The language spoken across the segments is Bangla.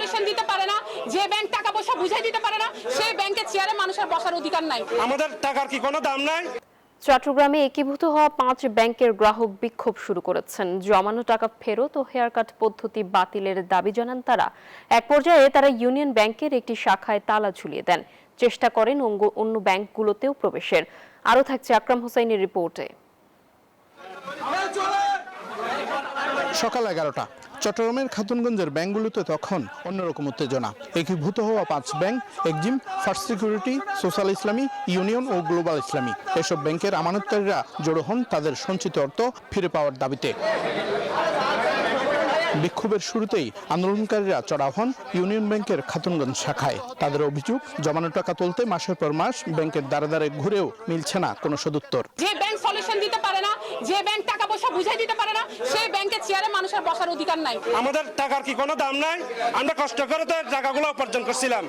সলিউশন দিতে পারে না, যে ব্যাংক টাকা পয়সা বুঝাই দিতে পারে না, সেই ব্যাংকের চেয়ারে মানুষের বসার অধিকার নাই। আমাদের টাকার কি কোনো দাম নাই? চট্টগ্রামে একীভূত হওয়া 5 ব্যাংকের গ্রাহক বিক্ষোভ শুরু করেছেন। জমানো টাকা ফেরত ও হেয়ারকাট পদ্ধতি বাতিলের দাবি জানান তারা। এক পর্যায়ে তারা ইউনিয়ন ব্যাংকের একটি শাখায় তালা ঝুলিয়ে দেন, চেষ্টা করেন অন্য ব্যাংকগুলোতেও প্রবেশের। আরও থাকছে আকরাম হোসাইনের রিপোর্টে। সকাল 11টা, চট্টগ্রামের খাতুনগঞ্জের ব্যাংকগুলোতে তখন অন্যরকম উত্তেজনা। একীভূত হওয়া 5 bank, Exim, first security, social ইসলামী, ইউনিয়ন ও গ্লোবাল ইসলামী, এসব ব্যাংকের আমানতকারীরা জড়ো হন তাদের সঞ্চিত অর্থ ফিরে পাওয়ার দাবিতে। বিক্ষোভের শুরুতেই আন্দোলনকারীরা চড়াও হন ইউনিয়ন ব্যাংকের খাতুনগঞ্জ শাখায়। তাদের অভিযোগ, জমানো টাকা তুলতে মাসের পর মাস ব্যাংকের দ্বারে দ্বারে ঘুরেও মিলছে না কোনো সদুত্তর। যে ব্যাংক সলিউশন দিতে পারে না, যে ব্যাংক টাকা পয়সা বুঝাই দিতে পারে না, সেই ব্যাংকের চেয়ারে মানুষের বসার অধিকার নাই। আমাদের টাকার কি কোনো দাম নাই? আমরা কষ্ট করে তো টাকাগুলো উপার্জন করছিলাম,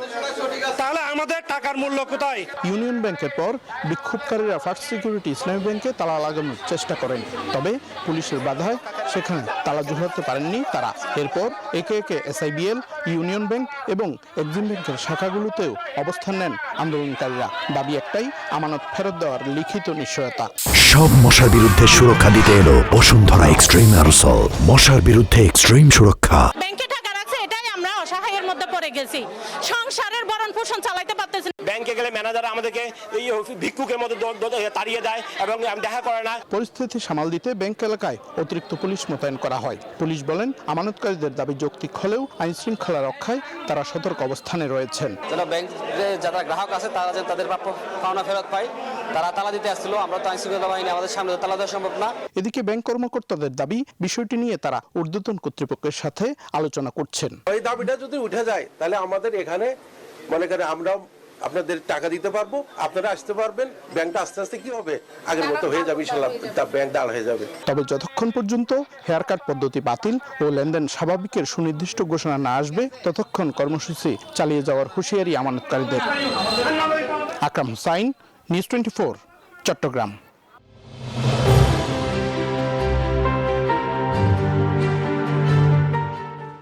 তাহলে আমাদের টাকার মূল্য কোথায়? ইউনিয়ন ব্যাংকের পর বিক্ষোভকারীরা ফার্স্ট সিকিউরিটি ইসলামী ব্যাংকে তালা লাগানোর চেষ্টা করেন, তবে পুলিশের বাধায় সেখানে তালা ঝুলাতে পারেননি তারা। এরপর একে একে এসআইবিএল, ইউনিয়ন ব্যাংক এবং এক্সিম ব্যাংকের শাখাগুলোতেও অবস্থান নেন আন্দোলনকারীরা। দাবি একটাই, আমানত ফেরত দেওয়ার লিখিত নিশ্চয়তা। সব মশার বিরুদ্ধে সুরক্ষা দিতে এলো বসুন্ধরা এক্সট্রিম অ্যারোসল, মশার বিরুদ্ধে এক্সট্রিম সুরক্ষা। ব্যাংকে টাকা রাখছে, এটাই আমরা অসহায়ের মধ্যে পড়ে গেছি, সংসারের ভরণ পোষণ চালাতে পারতেছি না। ব্যাংকে গেলে ম্যানেজার আমাদেরকে ভিক্ষুকের মতো তাড়িয়ে দেয় এবং দেখা করে না। পরিস্থিতি সামাল দিতে ব্যাংক এলাকায় অতিরিক্ত পুলিশ মোতায়েন করা হয়। পুলিশ বলেন, আমানতকারীদের দাবি যৌক্তিক হলেও আইন শৃঙ্খলা রক্ষায় তারা সতর্ক অবস্থানে রয়েছেন। যেন ব্যাংকে যারা গ্রাহক আছে তারা যেন তাদের প্রাপ্য পাওনা ফেরত পায়। তারা তালা দিতে আসছিল, আমরা তো আইন শৃঙ্খলা বাহিনী, আমাদের সামনে তালা দেওয়া সম্ভব না। এদিকে ব্যাংক কর্মকর্তাদের দাবি, বিষয়টি নিয়ে তারা ঊর্ধ্বতন কর্তৃপক্ষের সাথে আলোচনা করছেন। ওই দাবিটা যদি উঠে যায় তাহলে আমাদের এখানে মনে করে আমরা আপনাদের টাকা দিতে পারবো, আপনারা আসতে পারবেন, ব্যাংকটা আস্তে আস্তে কি হবে আগের মতো হয়ে যাবে, ইনশাআল্লাহ ব্যাংক দাঁড় হয়ে যাবে। তবে যতক্ষণ পর্যন্ত হেয়ারকাট পদ্ধতি বাতিল ও লেনদেন স্বাভাবিকের সুনির্দিষ্ট ঘোষণা না আসবে, ততক্ষণ কর্মসূচি চালিয়ে যাওয়ার হুঁশিয়ারি আমানতকারীদের। আকরাম হোসাইন, নিউজ 24, চট্টগ্রাম।